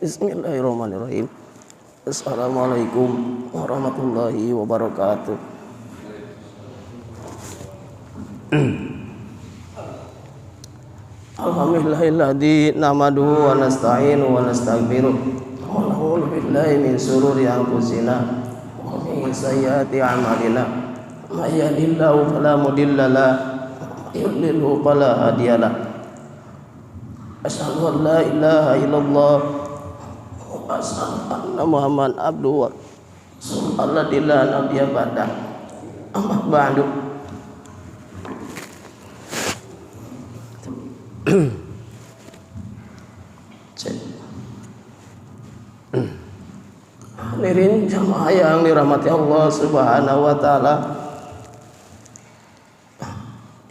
Bismillahirrahmanirrahim. Assalamualaikum warahmatullahi wabarakatuh. Alhamdulillahilladzi nahmaduhu wa nasta'inu wa nastaghfiruh wa na'udzu billahi min shururi anfusina wa min sayyiati a'malina. May yahdihillahu fala mudilla lahu wa may yudlilhu fala hadiya lahu. Asyhadu an la ilaha illallah wa asyhadu anna Muhammadan abduhu wa rasuluhu alladzi la nabiyya ba'dahu. Amma ba'du. Hadirin jamaah yang dirahmati Allah Subhanahu wa taala,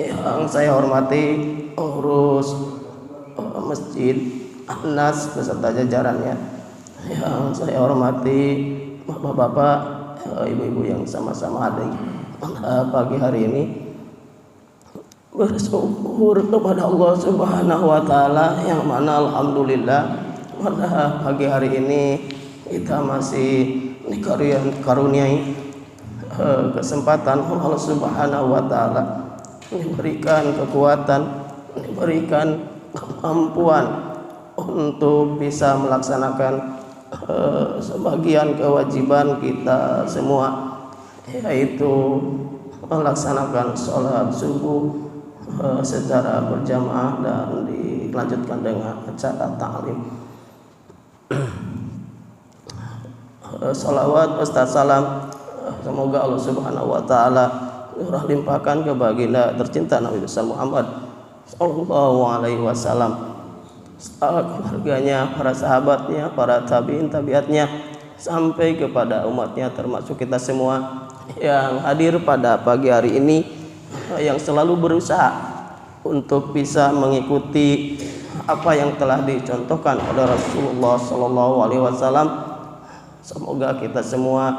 yang saya hormati pengurus Masjid An-Nas beserta jajarannya, yang saya hormati bapak-bapak, ibu-ibu yang sama-sama hadir pagi hari ini, bersyukur kepada Allah Subhanahu wa taala yang mana alhamdulillah pada pagi hari ini kita masih dikaruniai kesempatan Allah Subhanahu wa taala, diberikan kekuatan, diberikan kemampuan untuk bisa melaksanakan sebagian kewajiban kita semua, yaitu melaksanakan sholat subuh secara berjamaah dan dilanjutkan dengan acara ta'lim. Salawat Ustaz salam semoga Allah Subhanahu wa taala limpahkan ke baginda tercinta Nabi besar Muhammad sallallahu alaihi wasallam, keluarganya, para sahabatnya, para tabi'in tabi'atnya, sampai kepada umatnya, termasuk kita semua yang hadir pada pagi hari ini, yang selalu berusaha untuk bisa mengikuti apa yang telah dicontohkan oleh Rasulullah sallallahu alaihi wasallam. Semoga kita semua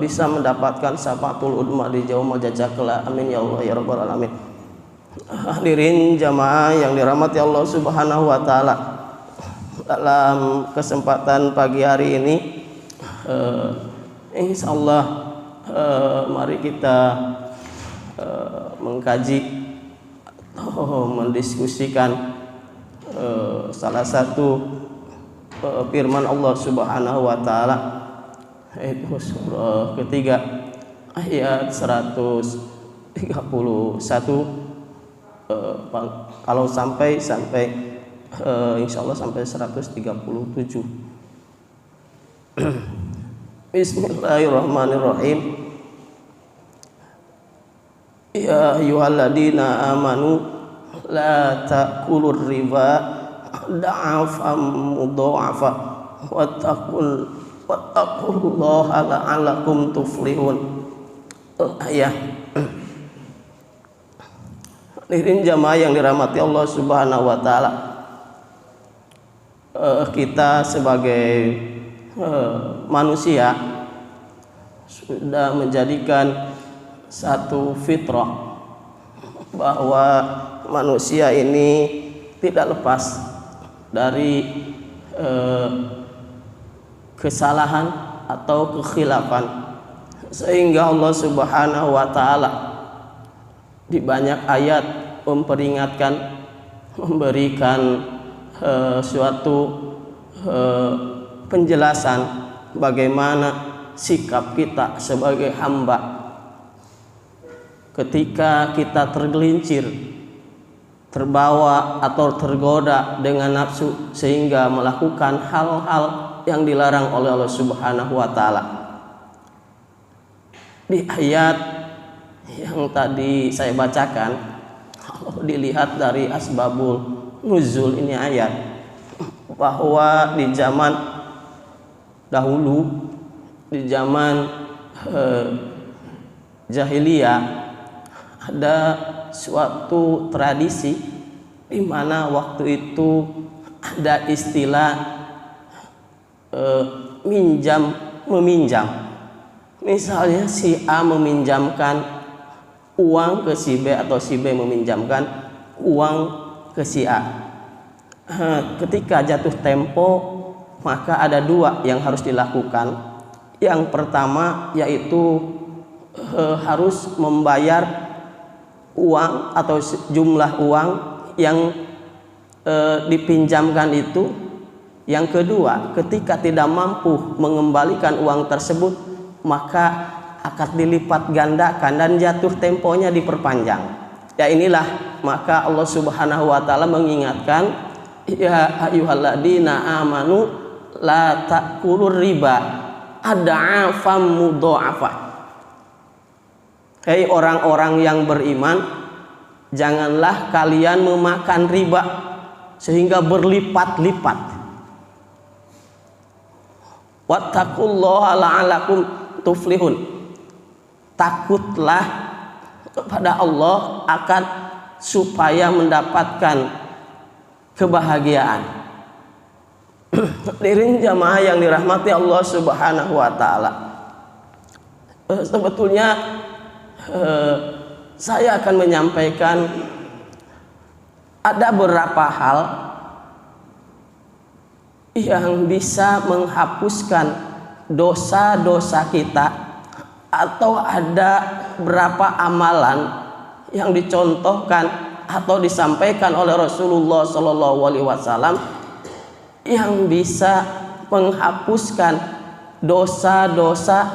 bisa mendapatkan syafaatul udma di yaumul jazaa kelak. Amin ya Allah ya rabbal alamin. Hadirin jamaah yang dirahmati Allah Subhanahu wa taala, dalam kesempatan pagi hari ini insyaallah mari kita mengkaji atau mendiskusikan salah satu firman Allah Subhanahu wa taala, yaitu surah ketiga ayat 131, kalau sampai insyaallah sampai 137. Bismillahirrahmanirrahim. Ya ayyuhalladzina amanu la ta'kulur riba da'afan mudha'afa wattaqullaha la'allakum tuflihun. Ayah. Hadirin jamaah yang dirahmati Allah Subhanahu wa taala, kita sebagai manusia sudah menjadikan satu fitrah bahwa manusia ini tidak lepas dari kesalahan atau kekhilafan, sehingga Allah Subhanahu wa taala di banyak ayat memperingatkan, memberikan suatu penjelasan bagaimana sikap kita sebagai hamba ketika kita tergelincir, terbawa atau tergoda dengan nafsu sehingga melakukan hal-hal yang dilarang oleh Allah Subhanahu wa taala. Di ayat yang tadi saya bacakan, kalau dilihat dari asbabul nuzul ini ayat, bahwa di zaman dahulu, di zaman jahiliyah, ada suatu tradisi di mana waktu itu ada istilah minjam meminjam. Misalnya si A meminjamkan uang ke si B atau si B meminjamkan uang ke si A. ketika jatuh tempo maka ada dua yang harus dilakukan. Yang pertama yaitu harus membayar uang atau jumlah uang yang dipinjamkan itu. Yang kedua, ketika tidak mampu mengembalikan uang tersebut maka akan dilipat gandakan dan jatuh temponya diperpanjang. Ya inilah maka Allah Subhanahu wa taala mengingatkan, ya ayyuhalladzina amanu la ta'kulur riba ad'afam mudha'afah. Hei orang-orang yang beriman, janganlah kalian memakan riba sehingga berlipat-lipat. Wattaqullaha la'alakum tuflihun. Takutlah kepada Allah akan supaya mendapatkan kebahagiaan. Hadirin jamaah yang dirahmati Allah Subhanahu wa taala. Sebetulnya saya akan menyampaikan ada beberapa hal yang bisa menghapuskan dosa-dosa kita, atau ada berapa amalan yang dicontohkan atau disampaikan oleh Rasulullah SAW yang bisa menghapuskan dosa-dosa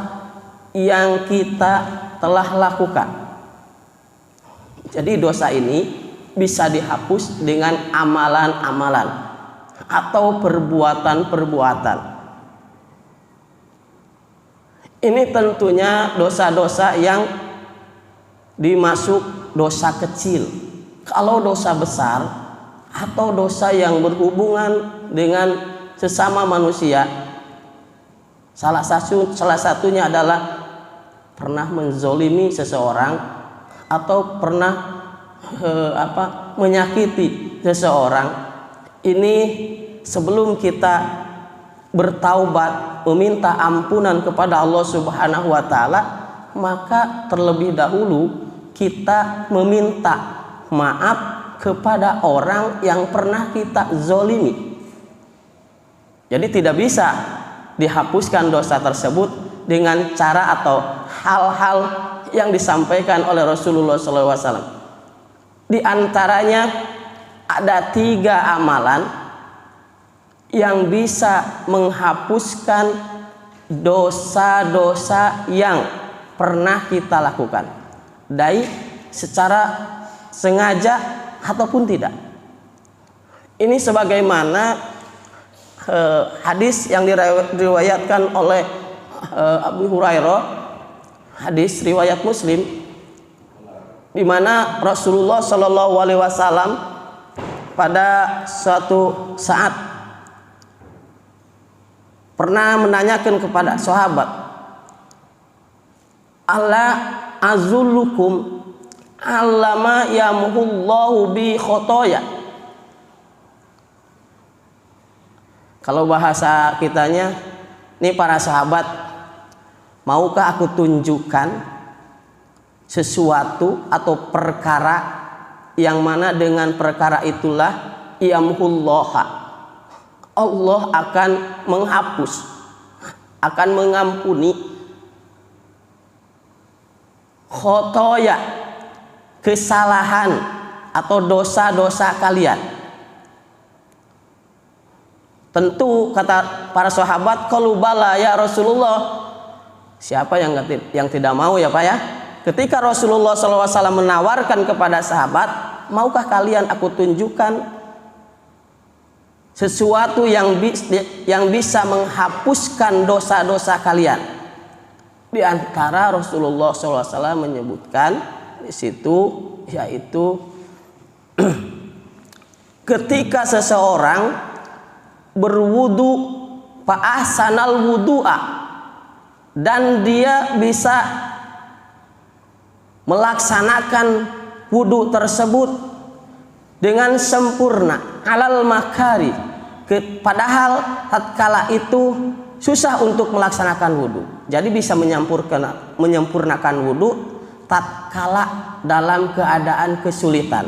yang kita telah lakukan. Jadi dosa ini bisa dihapus dengan amalan-amalan atau perbuatan-perbuatan. Ini tentunya dosa-dosa yang dimasuk dosa kecil. Kalau dosa besar atau dosa yang berhubungan dengan sesama manusia, salah satunya adalah pernah menzolimi seseorang atau pernah menyakiti seseorang. Ini sebelum kita bertaubat meminta ampunan kepada Allah Subhanahu wa taala, maka terlebih dahulu kita meminta maaf kepada orang yang pernah kita zolimi. Jadi tidak bisa dihapuskan dosa tersebut dengan cara atau hal-hal yang disampaikan oleh Rasulullah SAW. Di antaranya ada 3 amalan yang bisa menghapuskan dosa-dosa yang pernah kita lakukan, baik secara sengaja ataupun tidak. Ini sebagaimana hadis yang diriwayatkan oleh Abu Hurairah, hadis riwayat Muslim, di mana Rasulullah SAW pada suatu saat pernah menanyakan kepada sahabat, "Ala azullukum allama yamhullahu bi khotoya." Kalau bahasa kitanya, ini para sahabat, maukah aku tunjukkan sesuatu atau perkara yang mana dengan perkara itulah yamhullaha, Allah akan menghapus, akan mengampuni khotoya, kesalahan atau dosa-dosa kalian. Tentu kata para sahabat, qalu bala ya Rasulullah. Siapa yang tidak mau ya Pak ya? Ketika Rasulullah SAW menawarkan kepada sahabat, maukah kalian aku tunjukkan sesuatu yang bisa menghapuskan dosa-dosa kalian? Di antara Rasulullah SAW menyebutkan di situ, yaitu ketika seseorang berwudu fa'ahsanal wudu'a, dan dia bisa melaksanakan wudu tersebut dengan sempurna, alal makari, padahal tatkala itu susah untuk melaksanakan wudu. Jadi bisa menyempurnakan wudu tatkala dalam keadaan kesulitan.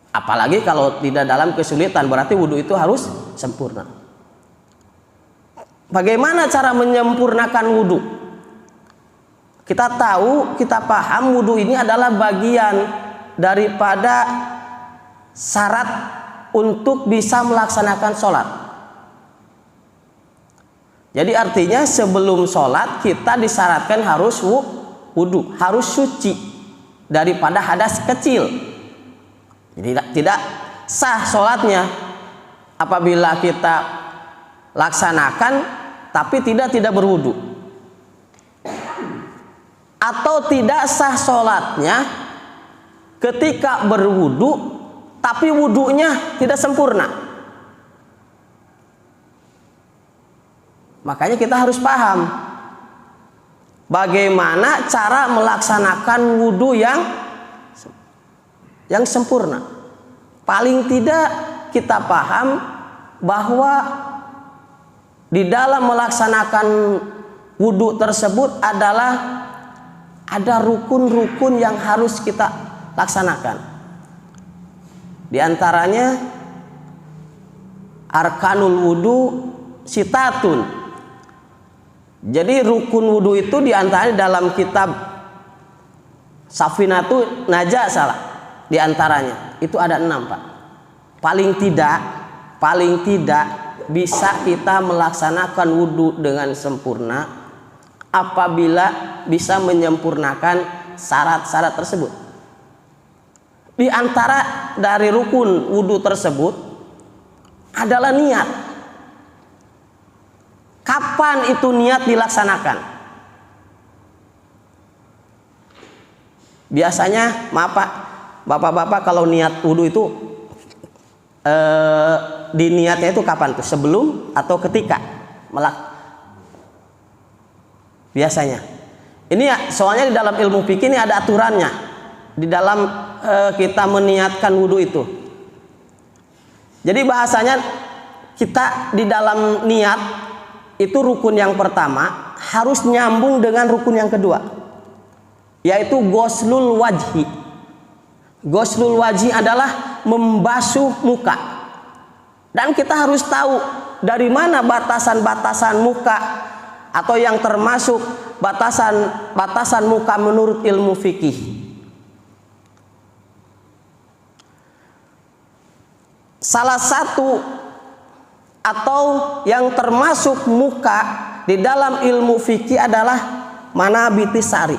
Apalagi kalau tidak dalam kesulitan, berarti wudhu itu harus sempurna. Bagaimana cara menyempurnakan wudhu? Kita tahu, kita paham wudhu ini adalah bagian daripada syarat untuk bisa melaksanakan sholat. Jadi artinya sebelum sholat kita disyaratkan harus wudhu, harus suci daripada hadas kecil. Jadi tidak sah sholatnya apabila kita laksanakan tapi tidak berwudhu, atau tidak sah sholatnya ketika berwudhu tapi wudhunya tidak sempurna. Makanya kita harus paham bagaimana cara melaksanakan wudhu yang sempurna. Paling tidak kita paham bahwa di dalam melaksanakan wudhu tersebut adalah ada rukun-rukun yang harus kita laksanakan. Di antaranya arkanul wudhu sitatun. Jadi rukun wudhu itu di antaranya dalam kitab Safinatu Najah salah. Di antaranya itu ada 6, Pak. Paling tidak bisa kita melaksanakan wudhu dengan sempurna apabila bisa menyempurnakan syarat-syarat tersebut. Di antara dari rukun wudhu tersebut adalah niat. Kapan itu niat dilaksanakan? Biasanya, maaf Pak, bapak-bapak kalau niat wudhu itu diniatnya itu kapan tuh? Sebelum atau ketika biasanya. Ini ya, soalnya di dalam ilmu fikih ini ada aturannya. Di dalam kita meniatkan wudhu itu. Jadi bahasanya kita di dalam niat itu rukun yang pertama harus nyambung dengan rukun yang kedua, yaitu ghuslul wajhi. Ghuslul wajhi adalah membasuh muka. Dan kita harus tahu dari mana batasan-batasan muka atau yang termasuk batasan muka menurut ilmu fikih. Salah satu atau yang termasuk muka di dalam ilmu fikih adalah manabitis sari.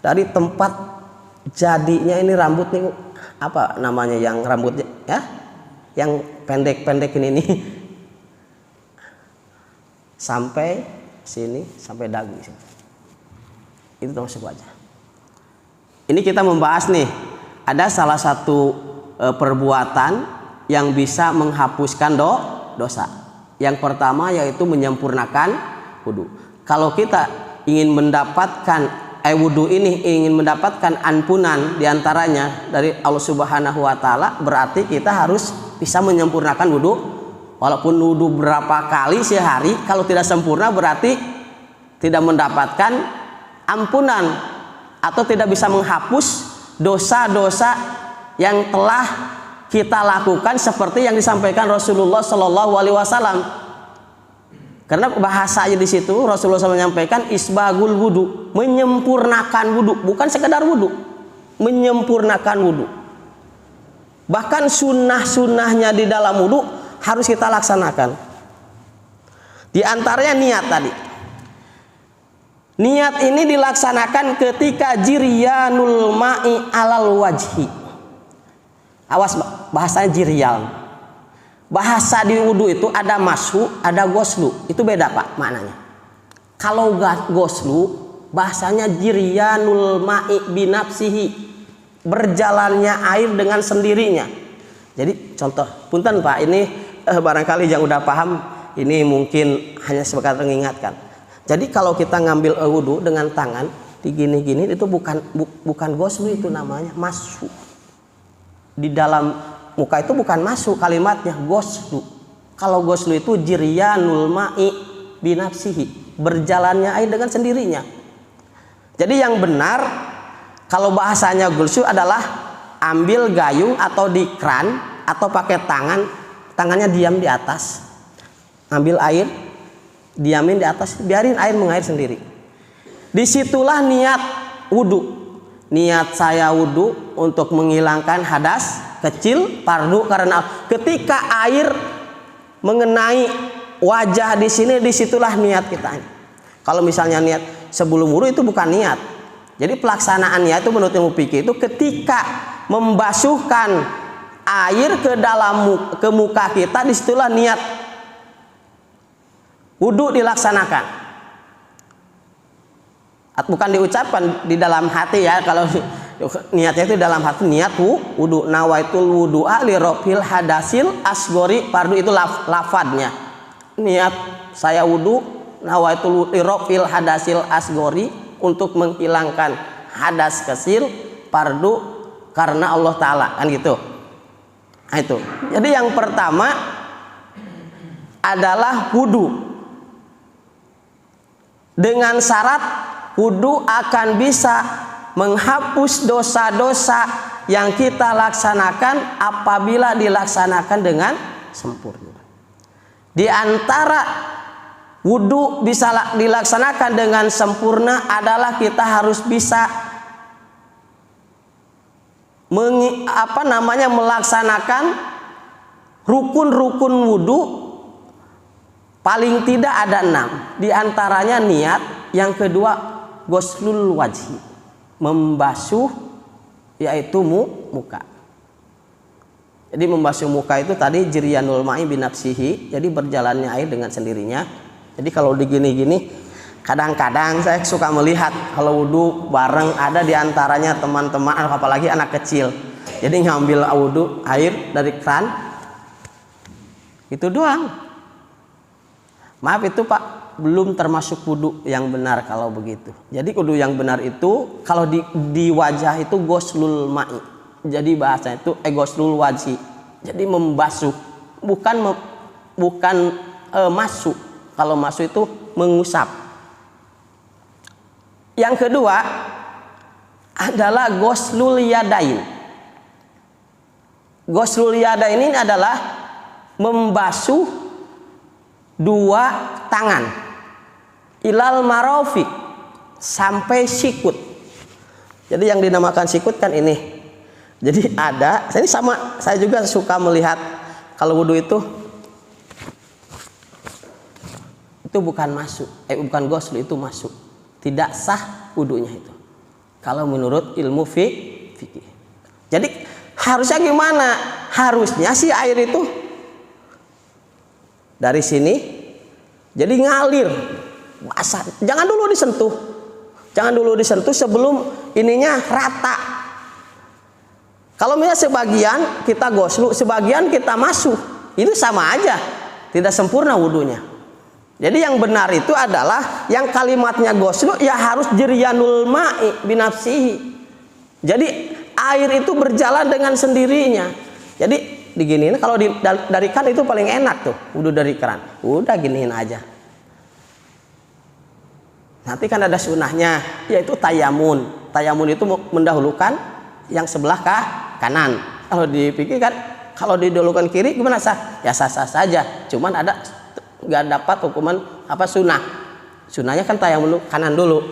Dari tempat jadinya ini rambut nih, apa namanya yang rambutnya ya? Yang pendek-pendek ini nih. Sampai sini, sampai dagu sini. Itu termasuk wajah. Ini kita membahas nih, ada salah satu perbuatan yang bisa menghapuskan dosa. Yang pertama yaitu menyempurnakan wudhu. Kalau kita ingin mendapatkan wudhu ini ingin mendapatkan ampunan diantaranya dari Allah Subhanahu Wa Taala, berarti kita harus bisa menyempurnakan wudhu. Walaupun wudhu berapa kali sehari, kalau tidak sempurna berarti tidak mendapatkan ampunan atau tidak bisa menghapus dosa-dosa yang telah kita lakukan seperti yang disampaikan Rasulullah Shallallahu Alaihi Wasallam. Karena bahasanya di situ Rasulullah SAW menyampaikan isbagul wudhu, menyempurnakan wudhu, bukan sekedar wudhu, menyempurnakan wudhu. Bahkan sunnah-sunnahnya di dalam wudhu harus kita laksanakan. Di antaranya niat tadi. Niat ini dilaksanakan ketika jiryanul ma'i alal wajhi. Awas bahasanya jiryal. Bahasa di wudhu itu ada mashu, ada goslu. Itu beda Pak maknanya. Kalau goslu bahasanya jiryanul ma'i binafsihi, berjalannya air dengan sendirinya. Jadi contoh, punten Pak, ini barangkali yang udah paham ini mungkin hanya sebagai mengingatkan. Jadi kalau kita ngambil wudhu dengan tangan digini-gini itu bukan goslu, itu namanya mashu. Di dalam muka itu bukan masuk kalimatnya, goslu. Kalau goslu itu jiryanul ma'i binafsihi, berjalannya air dengan sendirinya. Jadi yang benar kalau bahasanya goslu adalah ambil gayung atau di kran atau pakai tangannya diam di atas, ambil air, diamin di atas, biarin air mengalir sendiri. Disitulah niat wudhu. Niat saya wudhu untuk menghilangkan hadas kecil fardu karena ketika air mengenai wajah di sini, disitulah niat kita. Kalau misalnya niat sebelum wudhu itu bukan niat. Jadi pelaksanaannya itu menurut ilmu fikih itu ketika membasuhkan air ke muka kita, disitulah niat wudhu dilaksanakan. Bukan diucapkan di dalam hati ya, kalau niatnya itu dalam hati, niat wudhu. Nawaitul wudhu'a li rafil hadasil asgori fardu, itu lafadnya. Niat saya wudhu nawaitul li rafil hadasil asgori, untuk menghilangkan hadas kecil fardu karena Allah Ta'ala, kan gitu. Nah, itu. Jadi yang pertama adalah wudhu. Dengan syarat wudhu akan bisa menghapus dosa-dosa yang kita laksanakan apabila dilaksanakan dengan sempurna. Di antara wudhu bisa dilaksanakan dengan sempurna adalah kita harus bisa melaksanakan rukun-rukun wudhu, paling tidak ada 6. Di antaranya niat, yang kedua ghuslul wajhi, membasuh yaitu muka. Jadi membasuh muka itu tadi jiryanul ma'i binafsihi, jadi berjalannya air dengan sendirinya. Jadi kalau digini-gini, kadang-kadang saya suka melihat kalau wudhu bareng ada di antaranya teman-teman, apalagi anak kecil. Jadi ngambil wudhu air dari kran, itu doang. Maaf itu Pak, belum termasuk wudhu yang benar kalau begitu. Jadi wudhu yang benar itu kalau di wajah itu ghuslul ma'i. Jadi bahasanya itu ghuslul wajhi. Jadi membasuh, bukan masuk. Kalau masuk itu mengusap. Yang kedua adalah ghuslul yadain. Ghuslul yadain ini adalah membasuh dua tangan ilal marafiq, sampai sikut. Jadi yang dinamakan sikut kan ini. Jadi ada, saya juga suka melihat kalau wudhu itu bukan masuk, bukan ghusl, itu masuk. Tidak sah wudhunya itu. Kalau menurut ilmu fikih. Jadi harusnya gimana? Harusnya si air itu dari sini jadi ngalir. Basah. Jangan dulu disentuh sebelum ininya rata. Kalau misalnya sebagian kita ghusl, sebagian kita masuk, itu sama aja, tidak sempurna wudhunya. Jadi yang benar itu adalah yang kalimatnya ghusl ya harus jiryanul ma'i binafsihi. Jadi air itu berjalan dengan sendirinya. Jadi diginiin, kalau dari kan itu paling enak tuh, wudhu dari keran. Udah giniin aja. Nanti kan ada sunnahnya, yaitu tayamun. Tayamun itu mendahulukan yang sebelah kanan. Kalau dipikir kan, kalau didahulukan kiri gimana sah? Ya sah-sah saja. Cuman ada nggak dapat hukuman sunnah. Sunnahnya kan tayamun kanan dulu,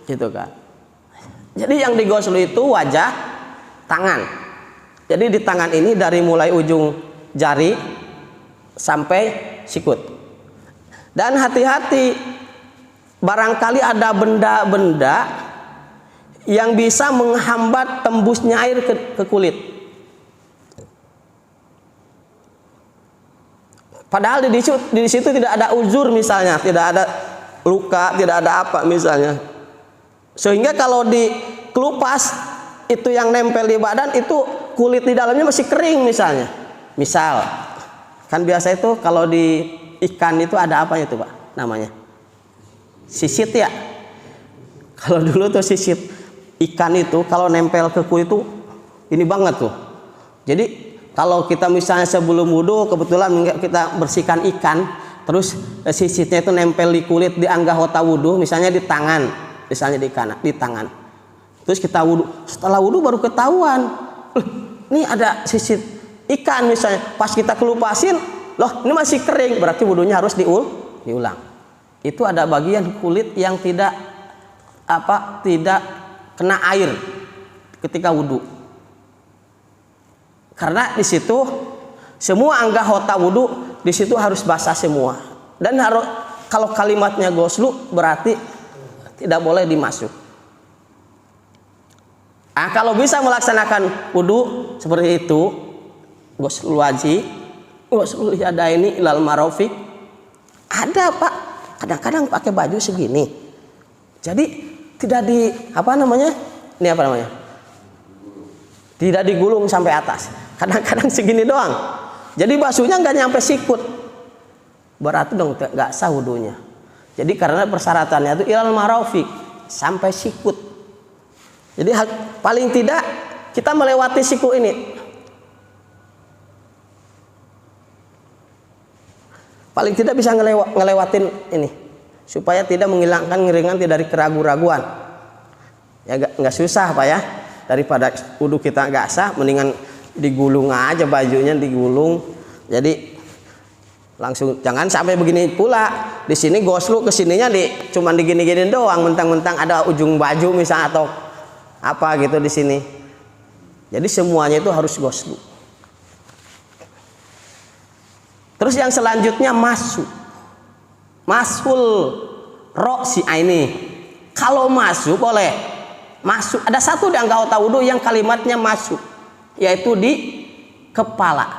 gitu kan. Jadi yang digoslu itu wajah, tangan. Jadi di tangan ini dari mulai ujung jari sampai sikut. Dan hati-hati, barangkali ada benda-benda yang bisa menghambat tembusnya air ke kulit. Padahal di situ tidak ada uzur misalnya, tidak ada luka, tidak ada apa misalnya. Sehingga kalau dikelupas itu yang nempel di badan itu kulit di dalamnya masih kering misalnya. Misal, kan biasa itu kalau di ikan itu ada apa itu Pak namanya? Sisit ya. Kalau dulu tuh sisit ikan itu kalau nempel ke kulit itu ini banget tuh. Jadi kalau kita misalnya sebelum wudhu kebetulan kita bersihkan ikan, terus sisitnya itu nempel di kulit di anggota wudhu, misalnya di tangan, misalnya di tangan. Terus kita wudhu, setelah wudhu baru ketahuan, Ini ada sisit ikan misalnya, pas kita kelupasin, loh ini masih kering, berarti wudunya harus diulang. Itu ada bagian kulit yang tidak kena air ketika wudu. Karena di situ semua anggota wudu di situ harus basah semua. Dan harus, kalau kalimatnya goslu berarti tidak boleh dimasuk. Nah, kalau bisa melaksanakan wudu seperti itu, ghuslul wajhi, ghuslul yadaini ilal marafiq. Ada Pak, kadang-kadang pakai baju segini. Jadi tidak tidak digulung sampai atas. Kadang-kadang segini doang. Jadi basuhnya nggak nyampe sikut. Berarti dong nggak sah wudunya. Jadi karena persyaratannya itu ilal marafiq, sampai sikut. Jadi paling tidak kita melewati siku ini. Paling tidak bisa ngelewatin ini supaya tidak menghilangkan ngeringan dari keraguan-raguan. Ya nggak susah Pak ya. Daripada wudu kita nggak sah, mendingan digulung aja bajunya, digulung. Jadi langsung jangan sampai begini pula. Di sini goslu, kesininya cuman digini-giniin doang, mentang-mentang ada ujung baju misalnya atau apa gitu di sini. Jadi semuanya itu harus goslu. Terus yang selanjutnya masul roksi ini. Kalau masuk boleh. Masuk ada satu di anggota wudu yang kalimatnya masuk, yaitu di kepala.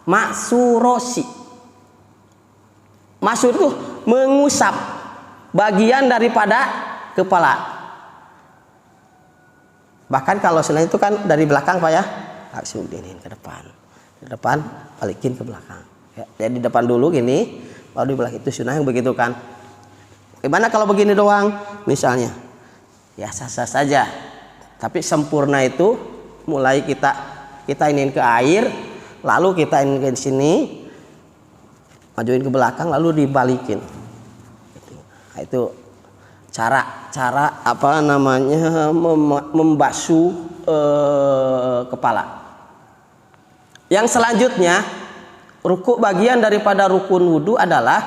Masurosi. Masuk itu mengusap bagian daripada kepala. Bahkan kalau sunnah itu kan dari belakang Pak ya, langsung dinin ke depan. Ke depan, balikin ke belakang. Ya, jadi di depan dulu gini, baru di belakang, itu sunnah yang begitu kan. Gimana kalau begini doang misalnya? Ya sah-sah saja. Tapi sempurna itu mulai kita iniin ke air, lalu kita iniin ke sini, majuin ke belakang, lalu dibalikin. Nah, itu cara membasuh kepala. Yang selanjutnya, rukuk bagian daripada rukun wudu adalah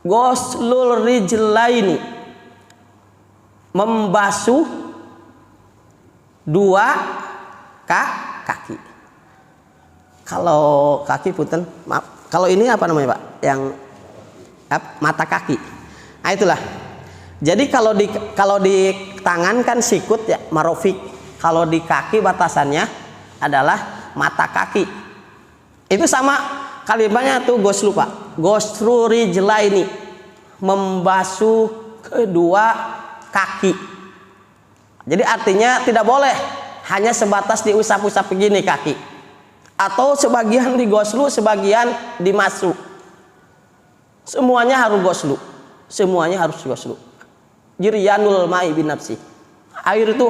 ghuslul rijlaini, membasuh dua kaki. Kalau kaki punten, maaf. Kalau ini apa namanya Pak? Yang mata kaki. Nah itulah. Jadi kalau di tangan kan sikut ya, marofik. Kalau di kaki batasannya adalah mata kaki. Itu sama kalimatnya tuh goslu Pak. Goslu rijlaini, membasuh kedua kaki. Jadi artinya tidak boleh hanya sebatas diusap-usap begini kaki, atau sebagian digoslu, sebagian dimasuk. Semuanya harus goslu. Semuanya harus goslu. Jiryanul ma'i binafsi. Air itu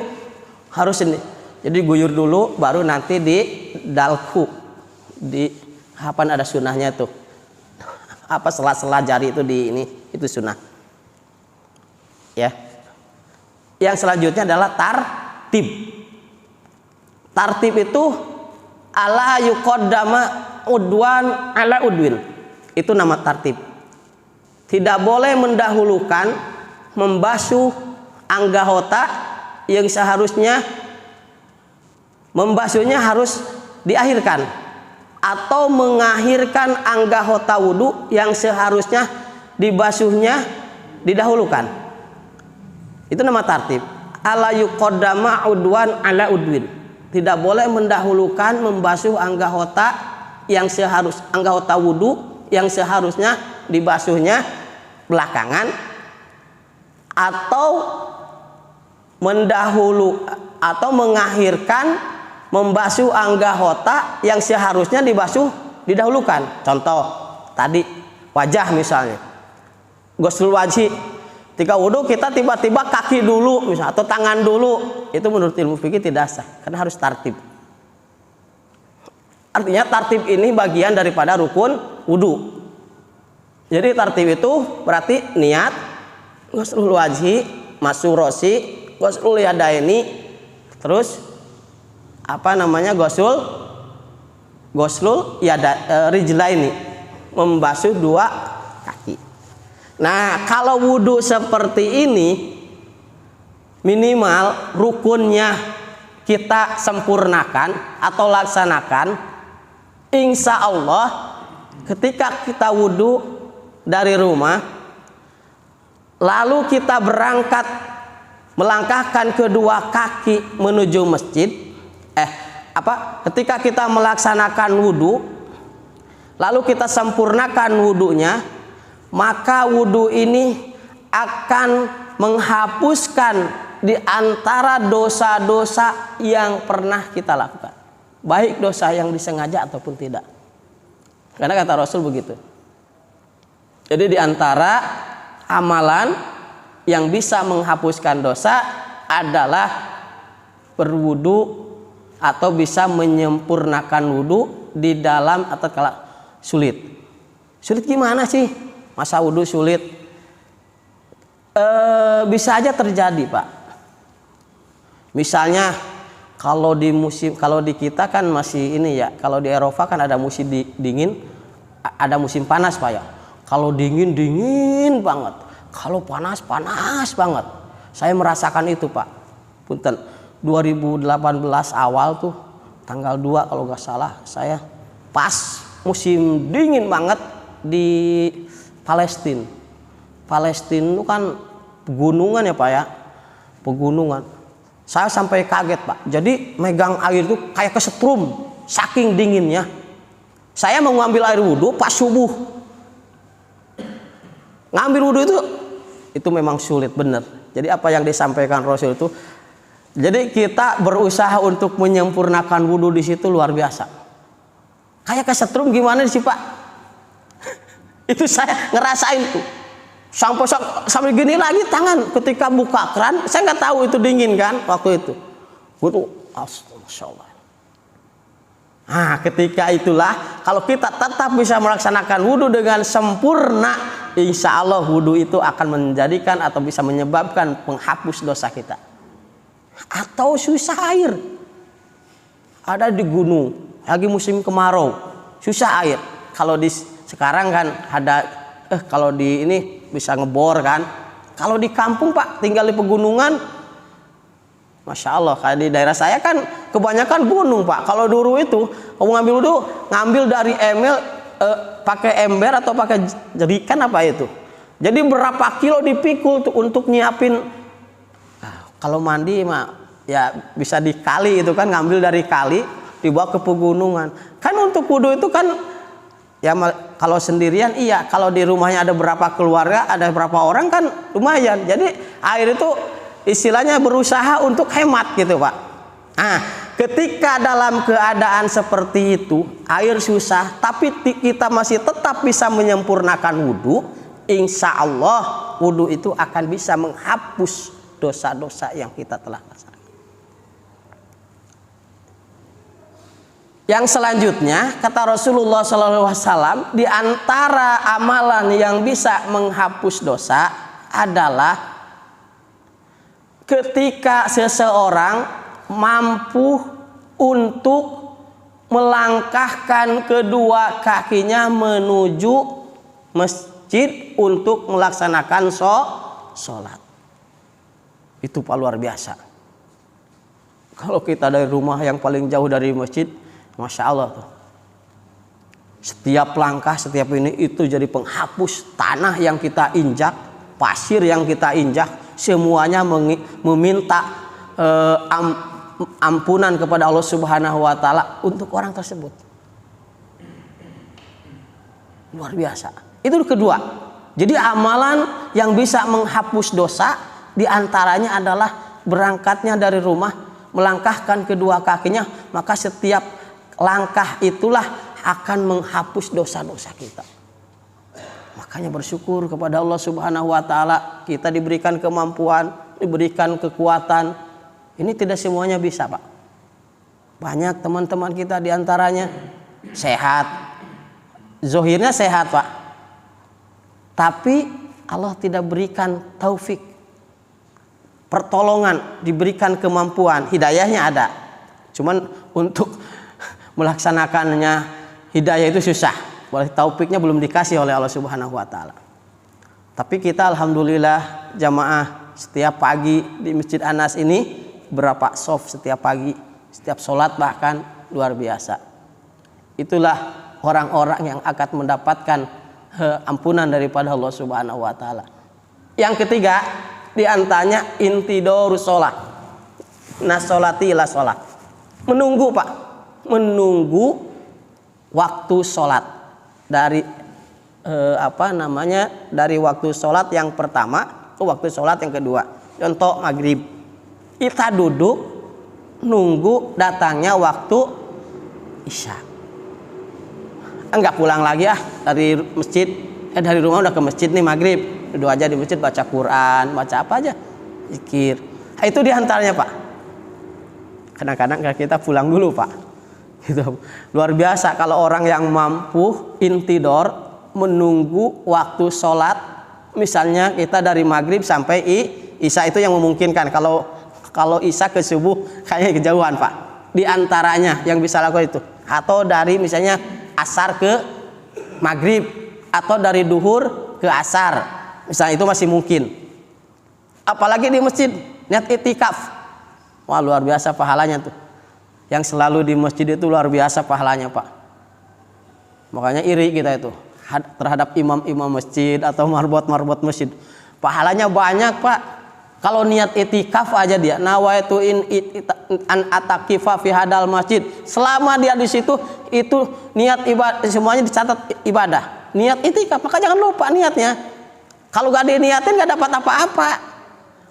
harus ini. Jadi guyur dulu, baru nanti di dalku. Di kapan ada sunnahnya tuh? Apa sela-sela jari itu di ini, itu sunnah. Ya. Yang selanjutnya adalah tartib. Tartib itu ala yuqaddama udwan ala udwin. Itu nama tartib. Tidak boleh mendahulukan membasuh anggota yang seharusnya membasuhnya harus diakhirkan, atau mengakhirkan anggota wudu yang seharusnya dibasuhnya didahulukan. Itu nama tartib. Ala yuqaddama udwan ala udwin. Tidak boleh mendahulukan membasuh anggota wudu yang seharusnya dibasuhnya belakangan, atau mengakhirkan membasuh anggota yang seharusnya didahulukan. Contoh tadi wajah misalnya. Ghuslul wajhi. Ketika wudu kita tiba-tiba kaki dulu misalnya, atau tangan dulu, itu menurut ilmu fikih tidak sah, karena harus tartib. Artinya tartib ini bagian daripada rukun wudu. Jadi tartib itu berarti niat, ghuslul wajhi, masuh rosi, ghuslul yadaini, terus apa namanya goslul ya rijlaini, membasuh dua kaki. Nah, kalau wudhu seperti ini minimal rukunnya kita sempurnakan atau laksanakan, insya Allah ketika kita wudhu dari rumah lalu kita berangkat melangkahkan kedua kaki menuju masjid, ketika kita melaksanakan wudhu lalu kita sempurnakan wudhunya, maka wudhu ini akan menghapuskan di antara dosa-dosa yang pernah kita lakukan, baik dosa yang disengaja ataupun tidak. Karena kata Rasul begitu. Jadi di antara amalan yang bisa menghapuskan dosa adalah berwudu atau bisa menyempurnakan wudu di dalam atau kala sulit. Sulit gimana sih? Masa wudu sulit? Bisa aja terjadi, Pak. Misalnya kalau di kita kan masih ini ya, kalau di Eropa kan ada musim dingin, ada musim panas, Pak ya. Kalau dingin banget, kalau panas banget. Saya merasakan itu, Pak. Punten, 2018 awal tuh tanggal 2 kalau nggak salah, saya pas musim dingin banget di Palestina. Palestina itu kan pegunungan ya, Pak ya, pegunungan. Saya sampai kaget, Pak. Jadi megang air itu kayak kesetrum, saking dinginnya. Saya mau ngambil air wudhu pas subuh. Ngambil wudhu itu memang sulit bener. Jadi apa yang disampaikan Rasul itu, jadi kita berusaha untuk menyempurnakan wudhu di situ luar biasa. Kayak kesetrum gimana sih, Pak? Itu saya ngerasain tuh. Sampai gini lagi tangan ketika buka keran, saya nggak tahu itu dingin kan waktu itu. Wudu, Masya Allah. Nah, ketika itulah kalau kita tetap bisa melaksanakan wudhu dengan sempurna, insya Allah wudhu itu akan menjadikan atau bisa menyebabkan penghapus dosa kita. Atau susah air, ada di gunung lagi musim kemarau, susah air. Kalau di sekarang kan ada kalau di ini bisa ngebor kan. Kalau di kampung, Pak, tinggal di pegunungan, Masya Allah, kayak di daerah saya kan kebanyakan gunung, Pak. Kalau dulu itu kamu ngambil wudhu, ngambil dari pakai ember atau pakai jerikan apa itu. Jadi berapa kilo dipikul tuh untuk nyiapin. Kalau mandi mah ya bisa di kali itu kan, ngambil dari kali dibawa ke pegunungan. Kan untuk wudhu itu kan ya kalau sendirian iya, kalau di rumahnya ada berapa keluarga, ada berapa orang kan lumayan. Jadi air itu istilahnya berusaha untuk hemat gitu, Pak. Nah, ketika dalam keadaan seperti itu, air susah, tapi kita masih tetap bisa menyempurnakan wudhu, insya Allah wudhu itu akan bisa menghapus dosa-dosa yang kita telah laksanakan. Yang selanjutnya kata Rasulullah SAW, di antara amalan yang bisa menghapus dosa adalah ketika seseorang mampu untuk melangkahkan kedua kakinya menuju masjid untuk melaksanakan sholat. Itu Pak, luar biasa. Kalau kita dari rumah yang paling jauh dari masjid, Masya Allah tuh. Setiap langkah, setiap ini itu jadi penghapus tanah yang kita injak, pasir yang kita injak, semuanya meminta ampunan kepada Allah Subhanahu wa taala untuk orang tersebut. Luar biasa. Itu kedua. Jadi amalan yang bisa menghapus dosa diantaranya adalah berangkatnya dari rumah, melangkahkan kedua kakinya, maka setiap langkah itulah akan menghapus dosa-dosa kita. Makanya bersyukur kepada Allah Subhanahu wa taala, kita diberikan kemampuan, diberikan kekuatan. Ini tidak semuanya bisa, Pak. Banyak teman-teman kita diantaranya sehat, zohirnya sehat, Pak, tapi Allah tidak berikan taufik, pertolongan, diberikan kemampuan, hidayahnya ada, cuman untuk melaksanakannya hidayah itu susah. Taufiknya belum dikasih oleh Allah Subhanahu wa taala. Tapi kita alhamdulillah jamaah setiap pagi di Masjid Anas ini berapa soft setiap pagi, setiap sholat bahkan luar biasa. Itulah orang-orang yang akan mendapatkan ampunan daripada Allah Subhanahu wa taala. Yang ketiga, di antaranya intidorus sholat. Nasolati ila sholat. Menunggu, Pak. Menunggu waktu sholat. Dari dari waktu sholat yang pertama ke waktu sholat yang kedua. Contoh maghrib. Kita duduk nunggu datangnya waktu isya. Enggak pulang lagi dari masjid, dari rumah udah ke masjid nih maghrib, duduk aja di masjid baca Quran, baca apa aja, zikir. Itu diantaranya, Pak. Kadang-kadang kita pulang dulu, Pak. Gitu. Luar biasa kalau orang yang mampu intidor menunggu waktu sholat, misalnya kita dari maghrib sampai isya itu yang memungkinkan. Kalau isya ke subuh kayaknya kejauhan, Pak. Di antaranya yang bisa lakukan itu, atau dari misalnya asar ke maghrib, atau dari duhur ke asar, misalnya itu masih mungkin. Apalagi di masjid niat itikaf, wah luar biasa pahalanya tuh. Yang selalu di masjid itu luar biasa pahalanya, Pak. Makanya iri kita itu terhadap imam-imam masjid atau marbot masjid. Pahalanya banyak, Pak. Kalau niat itikaf aja dia, nawaitu an atakifa fi hadal masjid. Selama dia di situ itu niat ibadah, semuanya dicatat ibadah. Niat itikaf, maka jangan lupa niatnya. Kalau gak diniatin gak dapat apa-apa.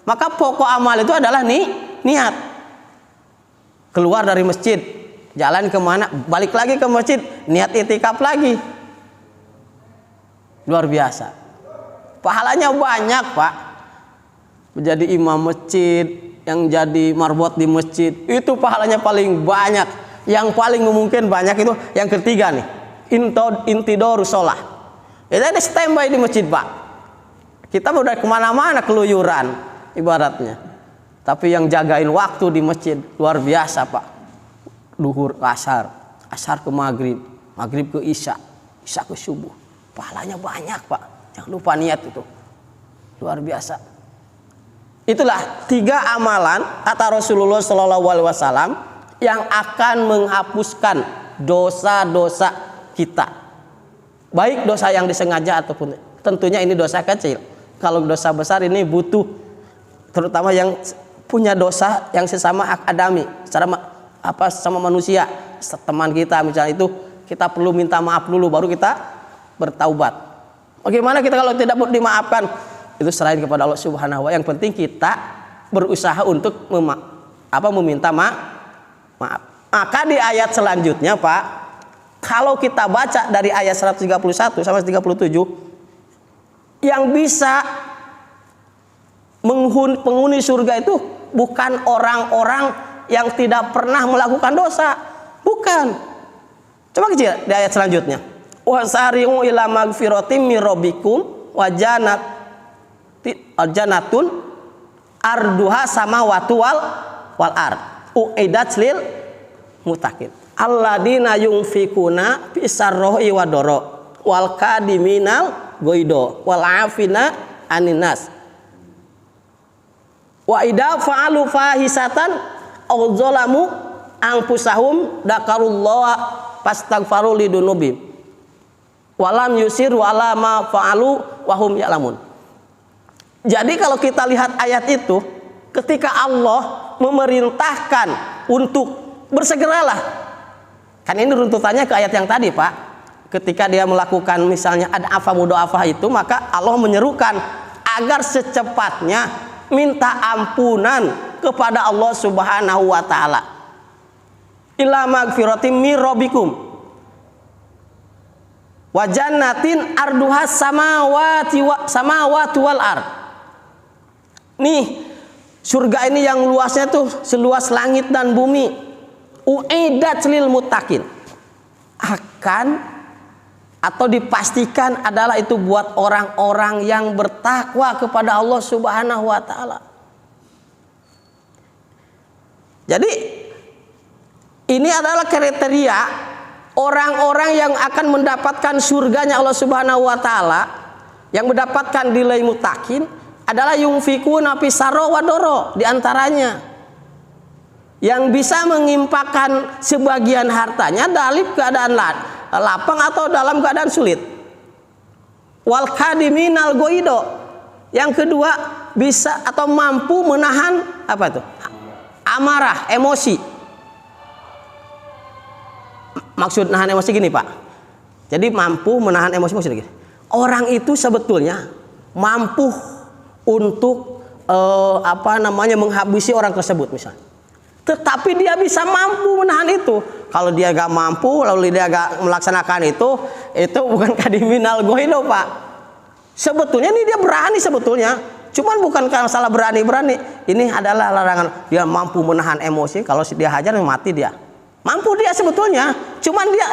Maka pokok amal itu adalah niat. Keluar dari masjid, jalan kemana, balik lagi ke masjid, niat itikaf lagi. Luar biasa. Pahalanya banyak, Pak. Menjadi imam masjid, yang jadi marbot di masjid, itu pahalanya paling banyak. Yang paling mungkin banyak itu yang ketiga nih, intidorus sholah. Itu ada standby di masjid, Pak. Kita udah kemana-mana keluyuran ibaratnya. Tapi yang jagain waktu di masjid luar biasa, Pak. Duhur ke asar, asar ke maghrib, maghrib ke isya, isya ke subuh. Pahalanya banyak, Pak. Jangan lupa niat itu. Luar biasa. Itulah 3 amalan kata Rasulullah SAW yang akan menghapuskan dosa-dosa kita. Baik dosa yang disengaja ataupun tentunya ini dosa kecil. Kalau dosa besar ini butuh, terutama yang punya dosa yang sesama adami, sama manusia, teman kita misalnya, itu kita perlu minta maaf dulu baru kita bertaubat. Bagaimana kita kalau tidak dimaafkan? Itu serahin kepada Allah Subhanahu wa taala. Yang penting kita berusaha untuk meminta maaf. Maka di ayat selanjutnya, Pak, kalau kita baca dari ayat 131 sampai 37, yang bisa penghuni surga itu bukan orang-orang yang tidak pernah melakukan dosa, bukan. Coba kecil di ayat selanjutnya. Wasari'u ila magfiratim mir rabbikum wa jannatun arduha samawati wal ard uiddat lil muttaqin alladzina yunfikuna fisarrohi wa doro wal kadiminal goido wal afina aninas wa idza fa'alu fahisatan aw zalamu anfusahum dzakarullah fastaghfaru lidunubihim walam yusiru ala ma fa'alu wa hum ya'lamun. Jadi kalau kita lihat ayat itu, ketika Allah memerintahkan untuk bersegeralah, kan ini runtutannya ke ayat yang tadi, Pak. Ketika dia melakukan misalnya ada apa mudoafah itu, maka Allah menyerukan agar secepatnya minta ampunan kepada Allah Subhanahu wa taala. Ila magfiratim mir rabbikum wa jannatin arduha samawati wal ard. Nih, surga ini yang luasnya tuh seluas langit dan bumi. Uiddat lil muttaqin. Akan atau dipastikan adalah itu buat orang-orang yang bertakwa kepada Allah Subhanahu wa taala. Jadi Ini adalah kriteria orang-orang yang akan mendapatkan surganya Allah Subhanahu wa taala, yang mendapatkan nilai muttaqin adalah yunfikuna fi sarra wa doro, di antaranya yang bisa mengimpakkan sebagian hartanya dalam keadaan lapang atau dalam keadaan sulit. Wal kadiminal goido, yang kedua bisa atau mampu menahan apa itu? Amarah, emosi. Maksud nahan emosi gini Pak. Jadi mampu menahan emosi maksudnya gini. Orang itu sebetulnya mampu untuk menghabisi orang tersebut misalnya. Tetapi dia bisa mampu menahan itu. Kalau dia gak mampu lalu dia gak melaksanakan itu bukan kadiminal goido Pak. Sebetulnya ini dia berani sebetulnya. Cuman bukan karena salah berani. Ini adalah larangan. Dia mampu menahan emosi. Kalau dia hajar mati dia. Mampu dia sebetulnya. Cuman dia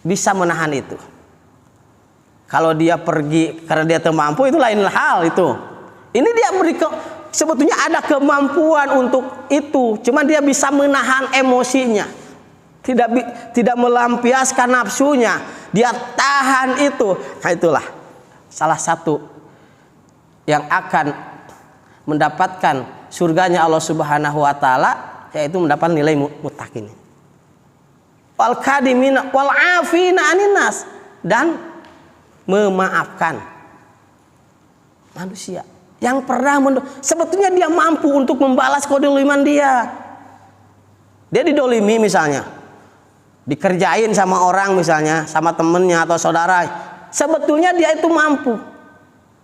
bisa menahan itu. Kalau dia pergi karena dia mampu itu lain hal itu. Ini dia sebetulnya ada kemampuan untuk itu. Cuman dia bisa menahan emosinya. Tidak melampiaskan nafsunya. Dia tahan itu. Nah itulah salah satu yang akan mendapatkan surganya Allah Subhanahu wa taala, yaitu mendapat nilai muttaqin. Wal kadimina wal afina aninnas, dan memaafkan manusia yang pernah sebetulnya dia mampu untuk membalas kedoliman dia. Dia didolimi misalnya, dikerjain sama orang misalnya, sama temennya atau saudara. Sebetulnya dia itu mampu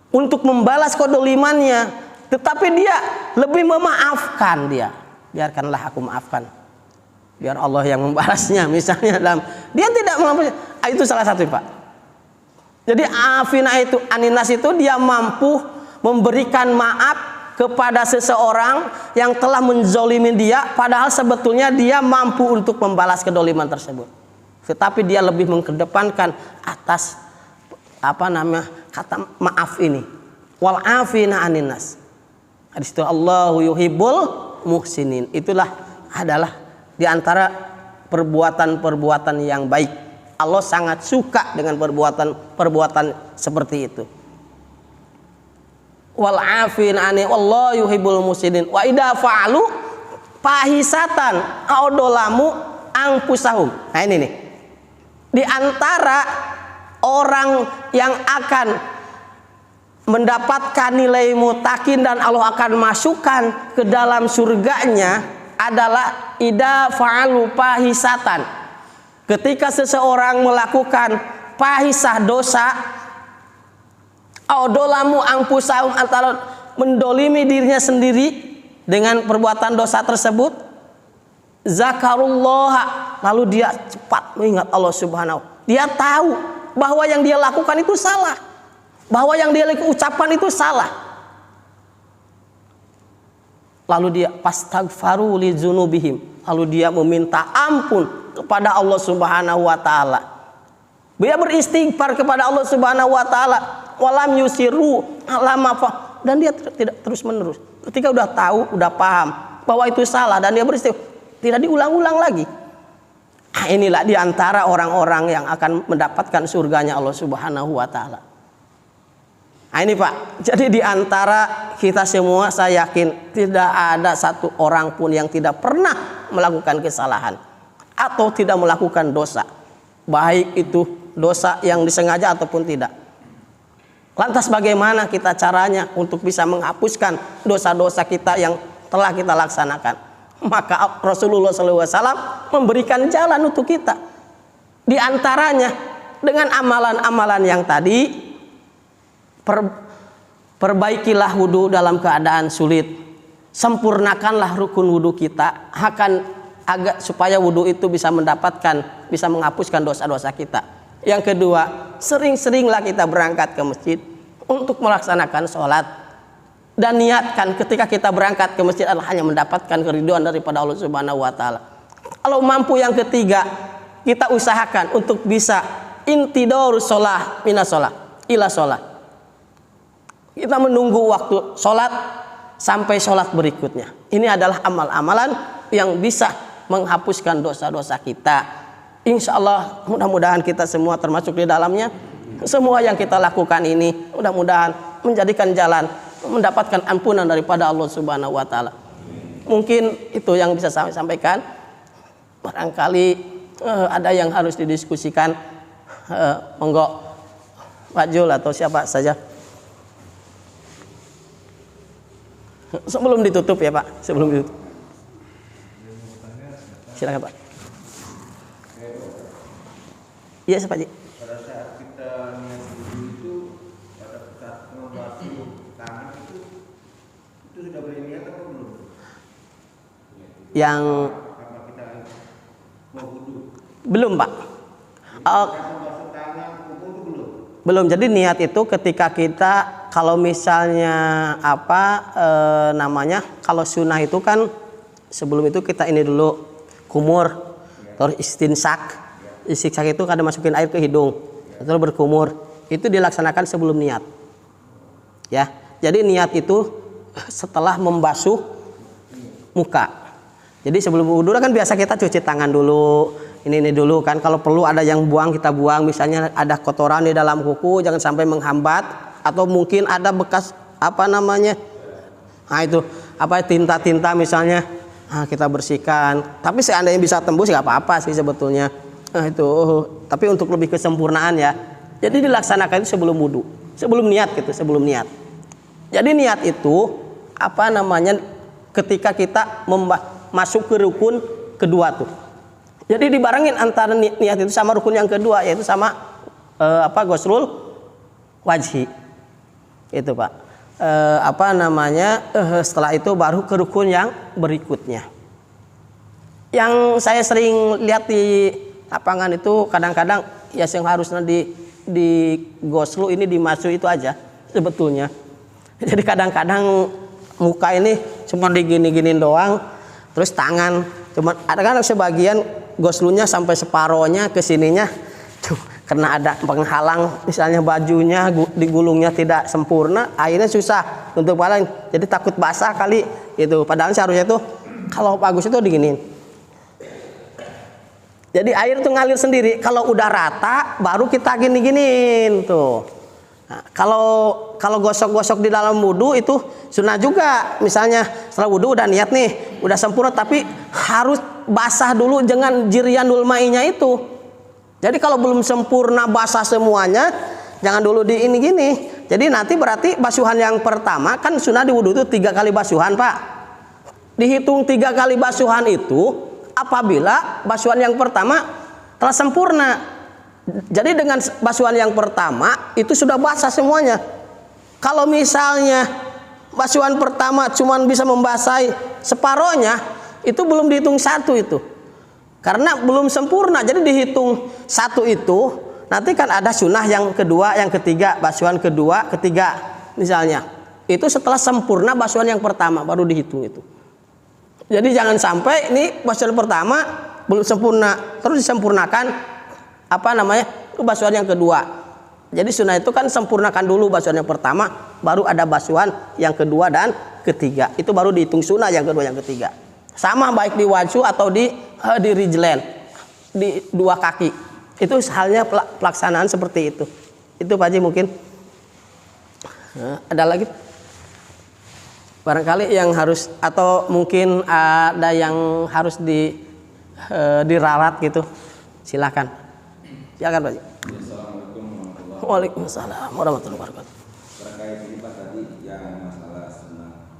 untuk membalas kedolimannya, tetapi dia lebih memaafkan dia. Biarkanlah aku maafkan, biar Allah yang membalasnya misalnya. Dia tidak mampu. Itu salah satu Pak. Jadi afina itu aninas itu dia mampu memberikan maaf kepada seseorang yang telah menzolimi dia, padahal sebetulnya dia mampu untuk membalas kedoliman tersebut. Tetapi dia lebih mengedepankan atas kata maaf ini. Wal afina aninas. Hadis itu Allahu yuhibbul muhsinin. Itulah adalah di antara perbuatan-perbuatan yang baik. Allah sangat suka dengan perbuatan seperti itu. Wal afina ani wallahu yuhibbul muhsinin. Wa idza fa'alu fahisatan audolamu angpusahum. Nah ini nih. Di antara orang yang akan mendapatkan nilai muttaqin dan Allah akan masukkan ke dalam surganya adalah idza fa'alu fahisatan. Ketika seseorang melakukan fahisah dosa, audolamu angpusahum, antara mendolimi dirinya sendiri dengan perbuatan dosa tersebut, zakarullah, lalu dia cepat mengingat Allah Subhanahu. Dia tahu bahwa yang dia lakukan itu salah, bahwa yang dia ucapkan itu salah. Lalu dia fastaghfaru li dzunubihim, lalu dia meminta ampun kepada Allah Subhanahu wa taala. Dia beristighfar kepada Allah Subhanahu wa taala, walam yusiru alama, dan dia tidak terus menerus. Ketika udah tahu, udah paham bahwa itu salah dan dia beristighfar, tidak diulang-ulang lagi. Nah, inilah diantara orang-orang yang akan mendapatkan surganya Allah Subhanahu wa taala. Nah ini Pak, jadi diantara kita semua saya yakin tidak ada satu orang pun yang tidak pernah melakukan kesalahan atau tidak melakukan dosa, baik itu dosa yang disengaja ataupun tidak. Lantas bagaimana kita caranya untuk bisa menghapuskan dosa-dosa kita yang telah kita laksanakan? Maka Rasulullah SAW memberikan jalan untuk kita. Di antaranya dengan amalan-amalan yang tadi, perbaikilah wudhu dalam keadaan sulit, sempurnakanlah rukun wudhu kita, agak supaya wudhu itu bisa menghapuskan dosa-dosa kita. Yang kedua, sering-seringlah kita berangkat ke masjid untuk melaksanakan sholat, dan niatkan ketika kita berangkat ke masjid adalah hanya mendapatkan keridhaan daripada Allah Subhanahu wa taala. Kalau mampu, yang ketiga, kita usahakan untuk bisa intidorus sholat minas sholat ila sholat. Kita menunggu waktu sholat sampai sholat berikutnya. Ini adalah amal-amalan yang bisa menghapuskan dosa-dosa kita. Insya Allah mudah-mudahan kita semua termasuk di dalamnya. Semua yang kita lakukan ini mudah-mudahan menjadikan jalan mendapatkan ampunan daripada Allah Subhanahu wa taala. Mungkin itu yang bisa saya sampaikan. Barangkali ada yang harus didiskusikan, monggo Pak Jul atau siapa saja. Sebelum ditutup ya Pak, sebelum ditutup. Silakan Pak. Iya Pak Ji. Pada saat kita niat wudhu itu, pada saat membasuh tangan itu sudah boleh niat atau belum? Yang Apa kita mau wudhu? belum Pak. Membasuh tangan wudhu belum? Belum. Jadi niat itu ketika kita kalau misalnya namanya kalau sunnah itu kan sebelum itu kita ini dulu kumur, terus istinsak. Istinsak itu kada masukin air ke hidung, terus berkumur. Itu dilaksanakan sebelum niat. Ya. Jadi niat itu setelah membasuh muka. Jadi sebelum wudu kan biasa kita cuci tangan dulu. Ini dulu kan, kalau perlu ada yang buang kita buang, misalnya ada kotoran di dalam kuku jangan sampai menghambat, atau mungkin ada bekas itu tinta-tinta misalnya, kita bersihkan. Tapi seandainya bisa tembus nggak apa-apa sih sebetulnya. Tapi untuk lebih kesempurnaan ya. Jadi dilaksanakan itu sebelum wudu, sebelum niat gitu, sebelum niat. Jadi niat itu ketika kita masuk ke rukun kedua tuh. Jadi dibarengin antara niat itu sama rukun yang kedua, yaitu sama ghuslul wajhi. Itu Pak. Setelah itu baru ke rukun yang berikutnya. Yang saya sering lihat di lapangan itu kadang-kadang ya yang harusnya di ghuslu ini dimasuki itu aja sebetulnya. Jadi kadang-kadang muka ini cuma digini-giniin doang, terus tangan cuma ada kan sebagian ghuslunya sampai separohnya ke sininya tuh, karena ada penghalang misalnya bajunya digulungnya tidak sempurna, akhirnya susah untuk paling, jadi takut basah kali itu. Padahal seharusnya itu kalau bagus itu diginiin. Jadi air tuh ngalir sendiri. Kalau udah rata baru kita gini-giniin tuh. Nah, kalau gosok-gosok di dalam wudu itu sunnah juga. Misalnya setelah wudu udah niat nih, udah sempurna, tapi harus basah dulu dengan jiryanul ma'inya itu. Jadi kalau belum sempurna basah semuanya, jangan dulu di ini gini. Jadi nanti berarti basuhan yang pertama kan sunnah di wudu itu 3 kali basuhan Pak. Dihitung 3 kali basuhan itu apabila basuhan yang pertama telah sempurna. Jadi dengan basuhan yang pertama itu sudah basah semuanya. Kalau misalnya basuhan pertama cuma bisa membasahi separohnya, itu belum dihitung 1 itu. Karena belum sempurna. Jadi dihitung 1 itu, nanti kan ada sunnah yang kedua, yang ketiga, basuhan kedua, ketiga misalnya. Itu setelah sempurna basuhan yang pertama baru dihitung itu. Jadi jangan sampai ini basuhan pertama belum sempurna, terus disempurnakan basuhan yang kedua. Jadi sunnah itu kan sempurnakan dulu basuhan yang pertama, baru ada basuhan yang kedua dan ketiga. Itu baru dihitung sunnah yang kedua yang ketiga. Sama baik di wajhu atau di rijlen, di 2 kaki. Itu halnya pelaksanaan seperti itu. Itu Pak Haji mungkin. Ada lagi? Barangkali yang harus, atau mungkin ada yang harus diralat gitu. Silakan. Silakan Pak. Assalamualaikum warahmatullahi wabarakatuh. Waalaikumsalam warahmatullahi wabarakatuh. Terkait ini Pak tadi yang masalah senang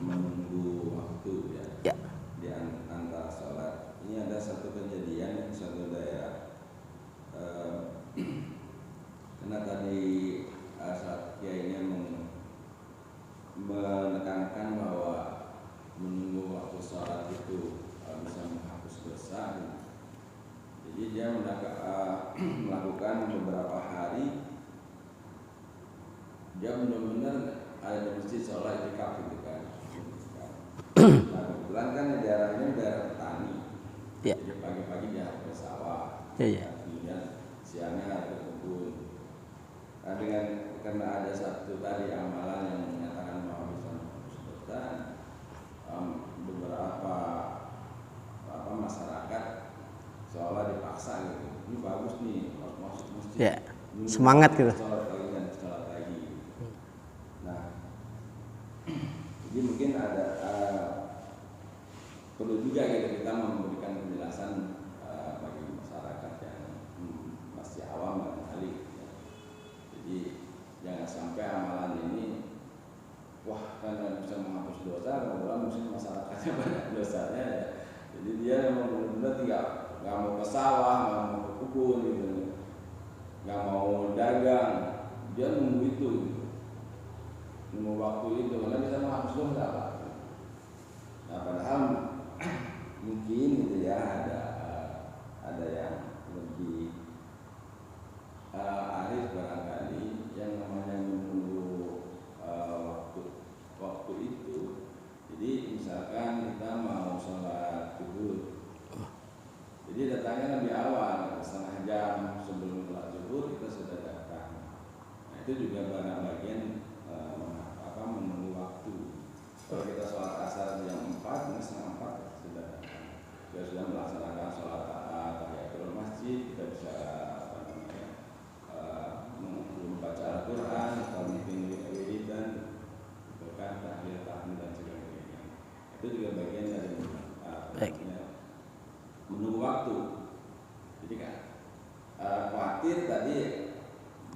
menunggu waktu ya. Di antara sholat. Ini ada satu kejadian di suatu daerah. Karena tadi saat kiainya menekankan bahwa menunggu waktu sholat itu bisa menghapus dosa. Jadi dia melakukan beberapa hari, dia benar-benar ada di masjid sholat itikaf gitu kan. Nah, kebetulan kan di daerah ini daerah petani. Ya. Jadi pagi-pagi dia ke sawah. Ya. Kemudian siangnya ada ke kebun. Nah, karena ada satu tadi amalan yang menyatakan bahwa bisa menghapus dosa, beberapa seolah dipaksa gitu. Ini bagus nih, harus masuk masjid. Ya, semangat gitu. Sholat lagi dan sholat lagi. Nah, jadi mungkin ada perlu juga gitu kita memberikan penjelasan bagi masyarakat yang masih awam barangkali. Jadi jangan sampai amalan ini wah kan bisa menghapus dosa, kemudian mungkin masyarakatnya banyak dosanya ya. Jadi dia memang benar-benar nggak mau ke sawah, nggak mau ke kebun gitu, nggak mau dagang, dia nunggu itu, gitu. Nunggu waktu itu, karena bisa menghapus dosa Pak. Nah padahal mungkin gitu ya ada yang lebih arif barangkali yang namanya menunggu waktu itu. Jadi misalkan kita mau sholat zuhur, jadi datangnya lebih awal, setengah jam sebelum sholat zuhur kita sudah datang. Nah itu juga barang bagian menunggu waktu. Kalau kita sholat asar jam 4, setengah 4 sudah datang. Kita sudah melaksanakan sholat tahiyatul masjid, kita bisa membaca Al-Quran atau mungkin wiridan, bahkan tahmid dan sebagainya. Itu juga bagian dari menunggu waktu. Jadi kan khawatir tadi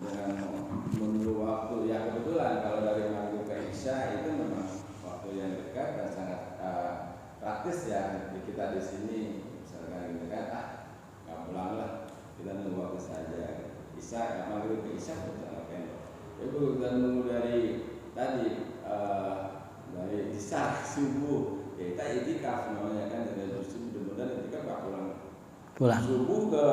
dengan menunggu waktu yang kebetulan kalau dari maghrib ke isya itu memang waktu yang dekat dan sangat praktis ya kita di sini misalkan gitu kan nggak pulang lah kita nunggu waktu saja isya maghrib ke isya sangat pendek. Tapi kita nunggu dari tadi dari isya subuh ya kita itikaf namanya kan dari subuh benar-benar itikaf nggak pulang subuh ke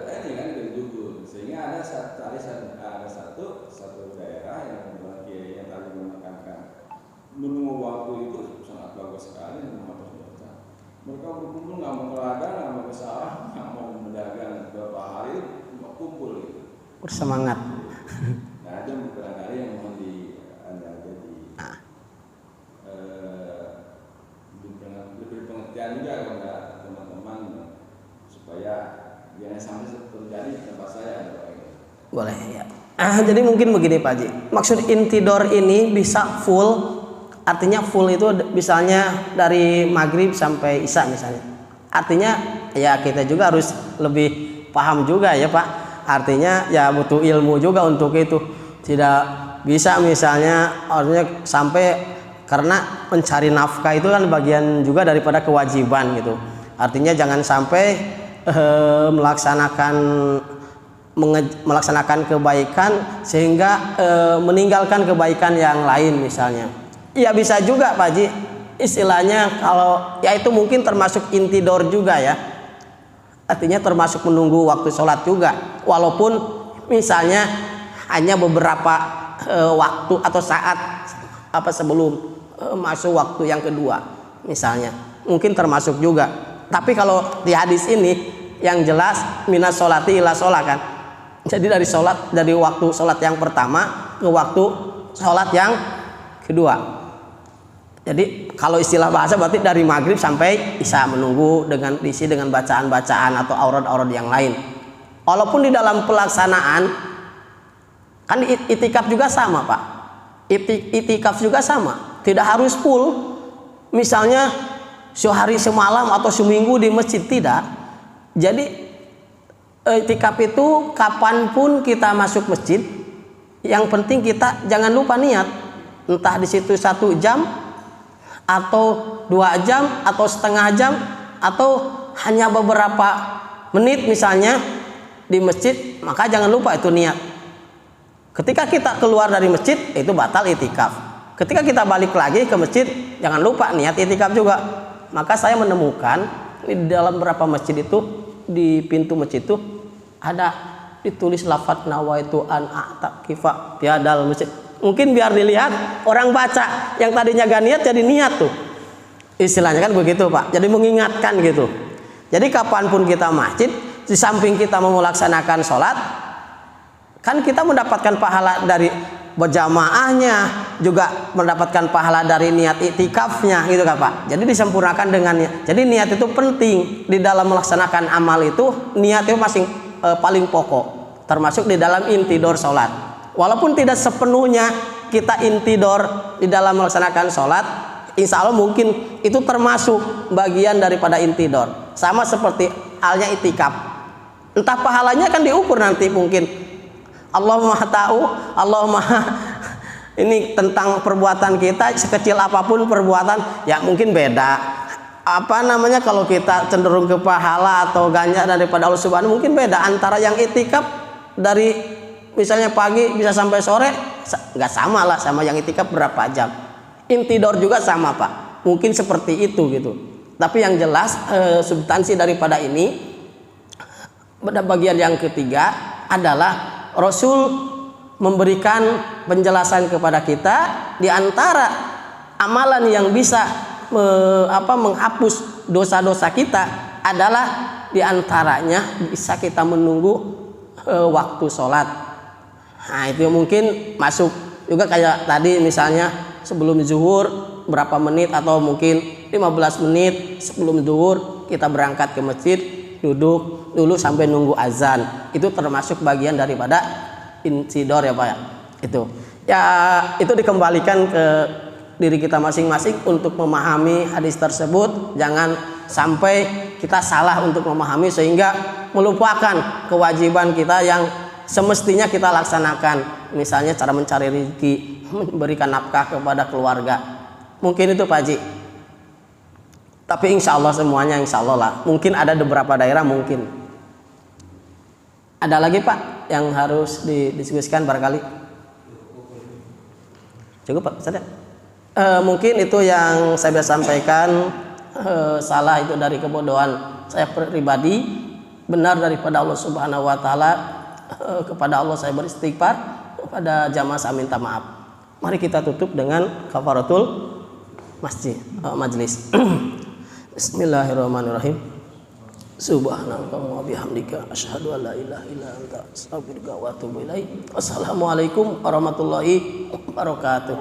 ini kan ke zuhur sehingga ada satu daerah yang yang tadi menekankan menunggu waktu itu sangat bagus sekali menghapus dosa. Mereka berkumpul nggak mau ke ladang, nggak mau ke sawah, nggak mau mendagang beberapa hari mau kumpul gitu. Bersemangat. Nah itu barangkali yang mohon anda jadi lebih pengertian juga kepada teman-teman supaya jangan sampai terjadi di tempat saya. Boleh ya. Jadi mungkin begini Pak Haji. Maksud intidor ini bisa full, artinya full itu misalnya dari maghrib sampai isya misalnya. Artinya ya kita juga harus lebih paham juga ya Pak. Artinya ya butuh ilmu juga untuk itu. Tidak bisa misalnya artinya sampai karena mencari nafkah itu kan bagian juga daripada kewajiban gitu. Artinya jangan sampai melaksanakan kebaikan sehingga meninggalkan kebaikan yang lain misalnya. Ya bisa juga Pak Haji, istilahnya kalau ya itu mungkin termasuk intidor juga ya, artinya termasuk menunggu waktu sholat juga walaupun misalnya hanya beberapa waktu atau saat sebelum masuk waktu yang kedua misalnya, mungkin termasuk juga. Tapi kalau di hadis ini yang jelas minas sholati ila sholat kan. Jadi dari waktu sholat yang pertama ke waktu sholat yang kedua. Jadi kalau istilah bahasa berarti dari maghrib sampai isya menunggu dengan diisi dengan bacaan-bacaan atau aurat-aurat yang lain. Walaupun di dalam pelaksanaan kan itikaf juga sama Pak. Itikaf juga sama. Tidak harus full. Misalnya sehari semalam atau seminggu di masjid tidak. Jadi itikaf itu kapanpun kita masuk masjid, yang penting kita jangan lupa niat. Entah di situ 1 jam atau 2 jam atau setengah jam atau hanya beberapa menit misalnya di masjid, maka jangan lupa itu niat. Ketika kita keluar dari masjid itu batal itikaf. Ketika kita balik lagi ke masjid jangan lupa niat itikaf juga. Maka saya menemukan di dalam beberapa masjid itu, di pintu masjid itu ada ditulis lafaz nawaitu an a'takifa tiadal masjid. Mungkin biar dilihat orang baca yang tadinya gak niat jadi niat tuh. Istilahnya kan begitu Pak. Jadi mengingatkan gitu. Jadi kapanpun kita masjid, di samping kita mau melaksanakan sholat, kan kita mendapatkan pahala dari berjamaahnya, juga mendapatkan pahala dari niat iktikafnya gitu kan Pak. Jadi disempurnakan dengan niat. Jadi niat itu penting di dalam melaksanakan amal itu, niat itu masing paling pokok, termasuk di dalam intidor sholat. Walaupun tidak sepenuhnya kita intidor di dalam melaksanakan sholat, insya Allah mungkin itu termasuk bagian daripada intidor. Sama seperti halnya itikaf. Entah pahalanya kan diukur nanti mungkin. Allah Maha tahu, Allah Maha ini tentang perbuatan kita, sekecil apapun perbuatan ya mungkin beda. Apa namanya, kalau kita cenderung ke pahala atau ganjar daripada Allah Subhanahu, mungkin beda antara yang itikaf dari misalnya pagi bisa sampai sore, nggak sama lah sama yang itikaf berapa jam. Intidor juga sama Pak, mungkin seperti itu gitu. Tapi yang jelas substansi daripada ini pada bagian yang ketiga adalah Rasul memberikan penjelasan kepada kita di antara amalan yang bisa menghapus dosa-dosa kita adalah di antaranya bisa kita menunggu waktu sholat. Nah itu mungkin masuk juga kayak tadi misalnya sebelum zuhur berapa menit atau mungkin 15 menit sebelum zuhur kita berangkat ke masjid, duduk dulu sampai nunggu azan. Itu termasuk bagian daripada intidor ya Pak ya. Itu dikembalikan ke diri kita masing-masing untuk memahami hadis tersebut. Jangan sampai kita salah untuk memahami sehingga melupakan kewajiban kita yang semestinya kita laksanakan. Misalnya cara mencari rezeki, memberikan nafkah kepada keluarga. Mungkin itu Pak Haji. Tapi insya Allah semuanya insya Allah lah. Mungkin ada beberapa daerah mungkin. Ada lagi Pak yang harus didiskusikan barangkali? Cukup Pak Ustaz ya? Mungkin itu yang saya bisa sampaikan. Salah itu dari kebodohan saya pribadi, benar daripada Allah Subhanahu wa taala. Kepada Allah saya beristighfar, kepada jamaah saya minta maaf. Mari kita tutup dengan kafaratul majlis. Bismillahirrahmanirrahim. Subhanaka wa bihamdika asyhadu an la ilaha illa anta astaghfiruka wa atubu ilaik. Wassalamualaikum warahmatullahi wabarakatuh.